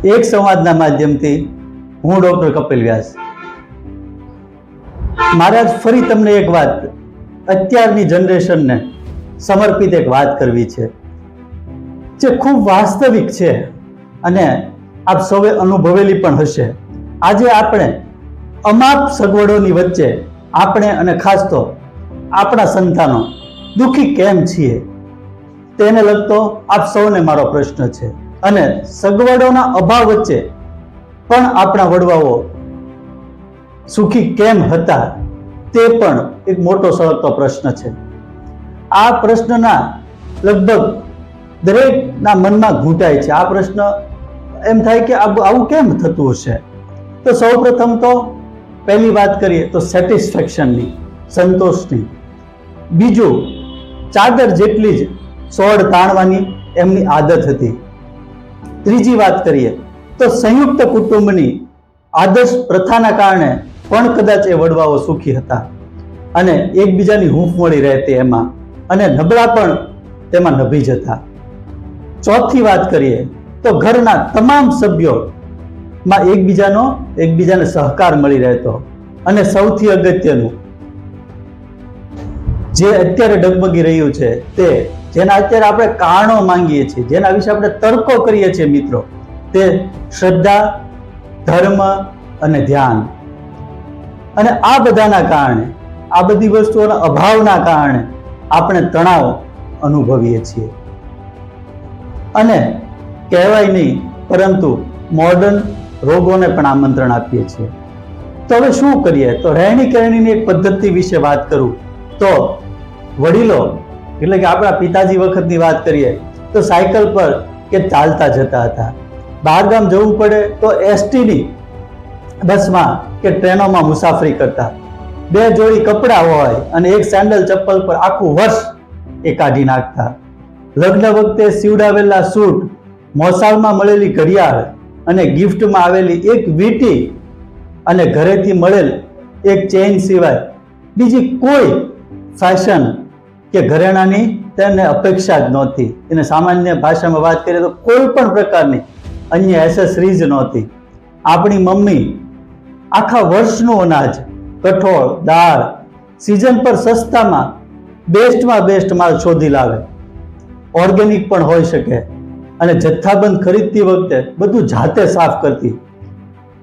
એક સંવાદના માધ્યમથી હું ડૉક્ટર કપિલ વ્યાસ મહારાજ ફરી તમને એક વાત અત્યારની જનરેશનને સમર્પિત એક વાત કરવી છે જે ખૂબ વાસ્તવિક છે અને આપ સૌએ અનુભવેલી પણ હશે. આજે આપણે અમાપ સગવડોની વચ્ચે આપણે અને ખાસ તો આપણા સંતાનો દુઃખી કેમ છીએ તેને લગતો આપ સૌને મારો પ્રશ્ન છે. અને સગવડોના અભાવ વચ્ચે પણ આપણા વડવાઓ સુખી કેમ હતા તે પણ એક મોટો સળગતો પ્રશ્ન છે. આ પ્રશ્નના લગભગ દરેકના મનમાં ઘૂંટાય છે. આ પ્રશ્ન એમ થાય કે આવું કેમ થતું હશે. તો સૌપ્રથમ તો પહેલી વાત કરીએ તો સેટિસ્ફેક્શનની, સંતોષની. બીજું, ચાદર જેટલી જ સોડ તાણવાની એમની આદત હતી. ત્રીજી વાત કરીએ તો સંયુક્ત કુટુંબની આદર્શ પ્રથાના કારણે પણ કદાચ એ વડવાઓ સુખી હતા અને એકબીજાની હૂંફ મળી રહેતી એમાં, અને નબળા પણ તેમાં નભી જતા. ચોથી વાત કરીએ તો ઘરના તમામ સભ્યોમાં એકબીજાને સહકાર મળી રહેતો. અને સૌથી અગત્યનું જે અત્યારે ડગમગી રહ્યું છે તે જેના અત્યારે આપણે કારણો માંગીએ છીએ, જેના વિશે આપણે તર્કો કરીએ છીએ મિત્રો, તે શ્રદ્ધા, ધર્મ અને ધ્યાન. અને આ બધાના કારણે, આ બધી વસ્તુઓના અભાવના કારણે આપણે તણાવ અનુભવીએ છીએ અને કહેવાય નહીં પરંતુ મોડર્ન રોગોને પણ આમંત્રણ આપીએ છીએ. તો હવે શું કરીએ? તો રહેણી કહેણીની એક પદ્ધતિ વિશે વાત કરું તો વડીલો એટલે કે આપણા પિતાજી વખતની વાત કરીએ તો સાયકલ પર કે ચાલતા જતા હતા. બહારગામ જવું પડે તો એસટીની બસમાં કે ટ્રેનોમાં મુસાફરી કરતા. 2 જોડી કપડાં હોય અને એક સેન્ડલ ચપ્પલ પર આખું વર્ષ એ કાઢી નાખતા. લગ્ન વખતે સીવડાવેલા સૂટ, મોસાળમાં મળેલી ઘડિયાળ અને ગિફ્ટમાં આવેલી એક વીંટી અને ઘરેથી મળેલ એક ચેઇન સિવાય બીજી કોઈ ફેશન કે ઘરેણાની તેને અપેક્ષા જ નહોતી. એને સામાન્ય ભાષામાં વાત કરીએ તો કોઈ પણ પ્રકારની અન્ય એસેસરીઝ નહોતી. આપણી મમ્મી આખા વર્ષનું અનાજ, કઠોળ, દાળ સિઝન પર સસ્તામાં બેસ્ટમાં બેસ્ટ માલ શોધી લાવે. ઓર્ગેનિક પણ હોઈ શકે અને જથ્થાબંધ ખરીદતી વખતે બધું જાતે સાફ કરતી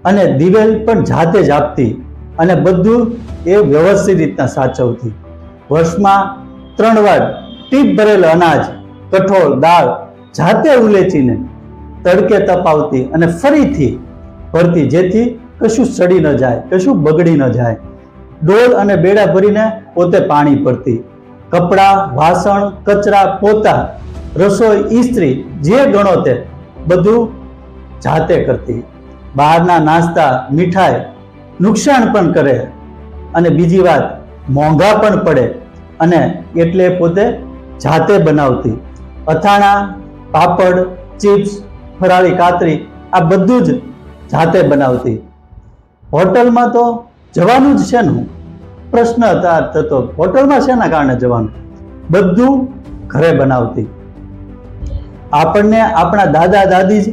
અને દિવેલ પણ જાતે જ આપતી અને બધું એ વ્યવસ્થિત રીતના સાચવતી. વર્ષમાં 3 વાર ટીપ ભરેલ અનાજ, કઠોળ, દાળ જાતે ઉલેચીને તડકે તપાવતી અને ફરીથી ભરતી, જેથી કશું સડી ન જાય, કશું બગડી ન જાય. ડોલ અને બેડા ભરીને પોતે પાણી ભરતી. કપડાં, વાસણ, કચરા, પોતા, રસોઈ, ઇસ્ત્રી જે ગણો તે બધું જાતે કરતી. બહારના નાસ્તા, મીઠાઈ નુકસાન પણ કરે અને બીજી વાત મોંઘા પણ પડે અને એટલે પોતે જાતે બનાવતી. અથાણા, પાપડ, ચિપ્સ, ફરાળી કાતરી આ બધું જ જાતે બનાવતી. હોટલમાં તો જવાનું જ છે ને, પ્રશ્ન થતો હોટલમાં શેના કારણે જવાનું, બધું ઘરે બનાવતી. આપણને આપણા દાદા દાદી જ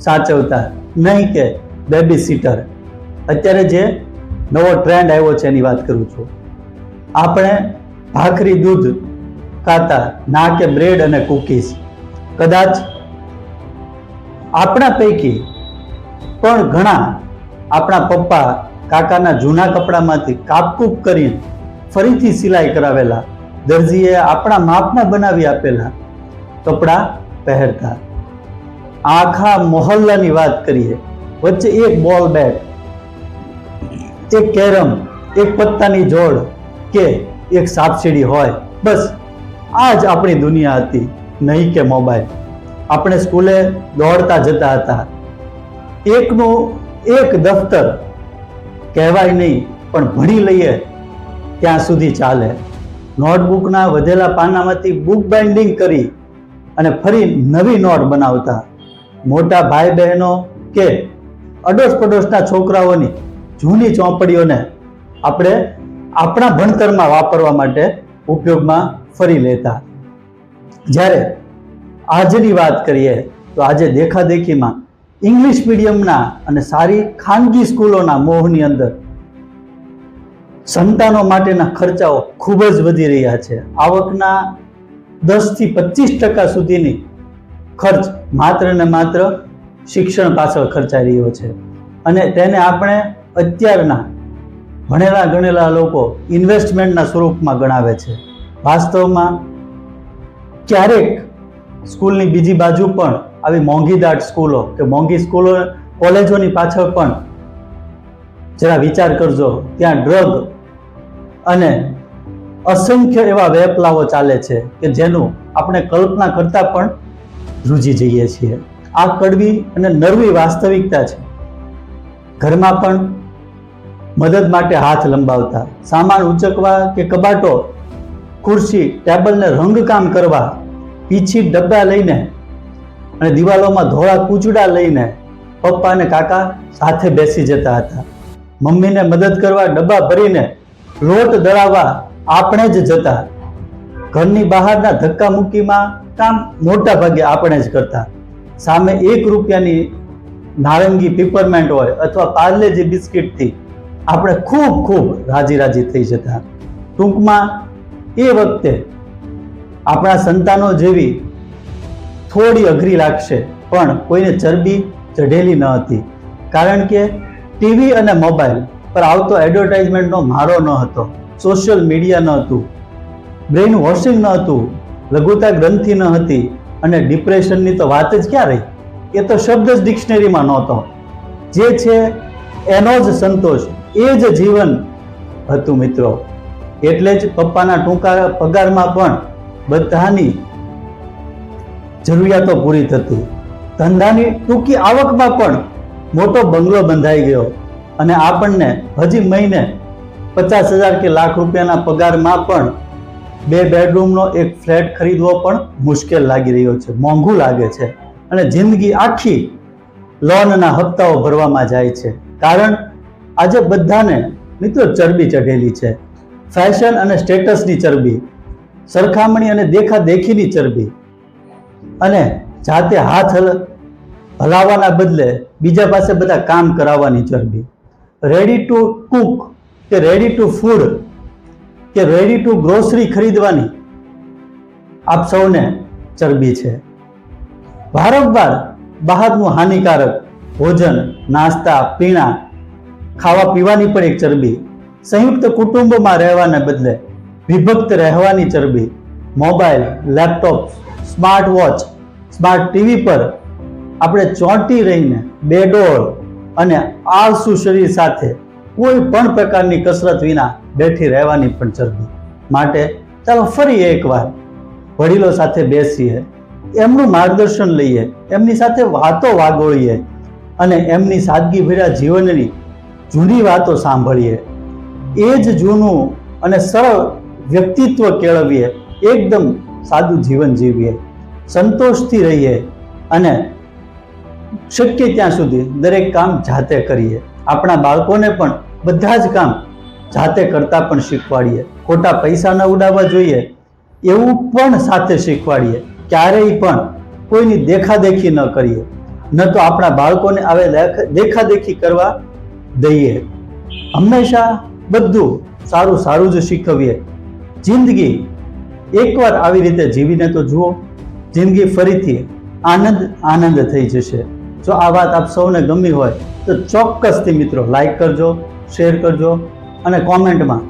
સાચવતા, નહીં કે બેબી સીટર. અત્યારે જે નવો ટ્રેન્ડ આવ્યો છે એની વાત કરું છું. આપણે ભાખરી દૂધ ખાતા, ના કે બ્રેડ અને કૂકીઝ. કદાચ આપણા પૈકી પણ ઘણા આપણા પપ્પા કાકાના જૂના કપડામાંથી કાપકૂપ કરીને ફરીથી સિલાઈ કરાવેલા, દરજીએ આપણા માપના બનાવી આપેલા કપડાં પહેરતા. આખા મોહલ્લાની વાત કરીએ, વચ્ચે એક બોલ બેટ, એક કેરમ, એક પત્તાની જોડ કે એક સાપસીડી હોય, બસ આ જ આપણી દુનિયા હતી, નહીં કે મોબાઈલ. આપણે સ્કૂલે દોડતા જતા હતા. એકનું એક દફતર કહેવાય નહીં પણ ભણી લઈએ ત્યાં સુધી ચાલે. નોટબુકના વધેલા પાનામાંથી બુક બાઇન્ડિંગ કરી અને ફરી નવી નોટ બનાવતા. મોટા ભાઈ બહેનો કે અડોશ પડોશના છોકરાઓની જૂની ચોપડીઓને આપણે આપણા ભણતરમાં વાપરવા માટે ઉપયોગમાં ફરી લેતા. જ્યારે આજની વાત કરીએ તો આજે દેખાદેખીમાં ઇંગ્લિશ મીડિયમના અને સારી ખાનગી સ્કૂલોના મોહની અંદર સંતાનો માટેના ખર્ચાઓ ખૂબ જ વધી રહ્યા છે. આવકના 10 થી 25% સુધીની ખર્ચ માત્ર ને માત્ર શિક્ષણ પાછળ ખર્ચાઈ રહ્યો છે. અને તેને આપણે અત્યારના ભણેલા ગણેલા લોકો ઇન્વેસ્ટમેન્ટના સ્વરૂપમાં ગણાવે છે. વાસ્તવમાં ક્યારેક સ્કૂલની બીજી બાજુ પણ આવી મોંઘીદાટ સ્કૂલો કે મોંઘી સ્કૂલો કોલેજોની પાછળ પણ જરા વિચાર કરજો. ત્યાં ડ્રગ અને અસંખ્ય એવા વેપલાઓ ચાલે છે કે જેનું આપણે કલ્પના કરતા પણ ધ્રુજી જઈએ છીએ. આ કડવી અને નરવી વાસ્તવિકતા છે. ઘરમાં પણ મદદ માટે હાથ લંબાવતા, સામાન ઉચકવા કે કબાટો, ખુરશી, ટેબલને રંગકામ કરવા પીછી ડબ્બા લઈને અને દિવાલોમાં ધોળા કૂચડા લઈને પપ્પા અને કાકા સાથે બેસી જતા હતા. મમ્મીને મદદ કરવા ડબ્બા ભરીને લોટ દળાવવા આપણે જ જતા. ઘરની બહારના ધક્કા મૂકીમાં કામ મોટા ભાગે આપણે જ કરતા. સામે 1 રૂપિયાની નારંગી પીપરમેન્ટ હોય અથવા પાર્લેજી બિસ્કિટથી આપણે ખૂબ રાજી થઈ જતા. ટૂંકમાં એ વખતે આપણા સંતાનો જેવી થોડી અઘરી લાગશે પણ કોઈને ચરબી ચઢેલી ન હતી. કારણ કે ટીવી અને મોબાઈલ પર આવતો એડવર્ટાઇઝમેન્ટનો મારો ન હતો, સોશિયલ મીડિયા ન હતું, બ્રેઇન વોશિંગ ન હતું, લઘુતા ગ્રંથિ ન હતી અને ડિપ્રેશનની તો વાત જ ક્યાં રહી. એ તો શબ્દ જ ડિક્શનરીમાં નહોતો. જે છે એનો જ સંતોષ, એ જ જીવન હતું મિત્રો. એટલે જ પપ્પાના ટૂંકા પગારમાં પણ બધાની જરૂરિયાતો પૂરી થતી. ધંધાની ટૂંકી આવકમાં પણ મોટો બંગલો બંધાઈ ગયો અને આપણને હજી મહિને 50,000 કે લાખ રૂપિયાના પગારમાં પણ 2 બેડરૂમનો એક ફ્લેટ ખરીદવો પણ મુશ્કેલ લાગી રહ્યો છે, મોંઘું લાગે છે. અને જિંદગી આખી લોનના હપ્તાઓ ભરવામાં જાય છે. કારણ આજે બધાને મિત્રો ચરબી ચઢેલી છે. ફેશન અને સ્ટેટસની ચરબી, સરખામણી અને દેખાદેખીની ચરબી અને જાતે હાથ હલાવવાના બદલે બીજા પાસે બધા કામ કરાવવાની ચરબી, રેડી ટુ કુક કે રેડી ટુ ફૂડ કે રેડી ટુ ગ્રોસરી ખરીદવાની આપ સૌને ચરબી છે. વારંવાર બહારનું હાનિકારક ભોજન, નાસ્તા, પીણા ખાવા પીવાની પણ એક ચરબી, સંયુક્ત કુટુંબમાં રહેવાને બદલે વિભક્ત રહેવાની ચરબી, mobile, laptop, smart watch, smart TV પર આપણે ચોંટી રહીને બેડોળ અને આળસુ શરીર સાથે કોઈ પણ પ્રકારની કસરત વિના બેઠી રહેવાની પણ ચરબી. માટે ચાલો ફરી એકવાર વડીલો સાથે બેસીએ, એમનું માર્ગદર્શન લઈએ, એમની સાથે વાતો વાગોળીએ અને એમની સાદગીભર્યા જીવનની જૂની વાતો સાંભળીએ. એ જ જૂનું અને સરળ વ્યક્તિત્વ કેળવીએ, એકદમ સાદું જીવન જીવીએ, સંતોષથી રહીએ અને શક્ય ત્યાં સુધી દરેક કામ જાતે કરીએ. આપણા બાળકોને પણ બધા જ કામ જાતે કરતા પણ શીખવાડીએ. ખોટા પૈસા ન ઉડાવવા જોઈએ એવું પણ સાથે શીખવાડીએ. ક્યારેય પણ કોઈની દેખાદેખી ન કરીએ, ન તો આપણા બાળકોને આવે દેખાદેખી કરવા દઈએ. હંમેશા બધું સારું જ શીખવીએ. જિંદગી એકવાર આવી રીતે જીવીને તો જુઓ, જિંદગી ફરીથી આનંદ થઈ જશે. જો આ વાત આપ સૌને ગમી હોય તો ચોક્કસથી મિત્રો લાઈક કરજો, શેર કરજો અને કોમેન્ટમાં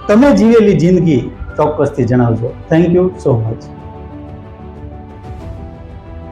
તમે જીવેલી જિંદગી ચોક્કસથી જણાવજો. Thank you so much.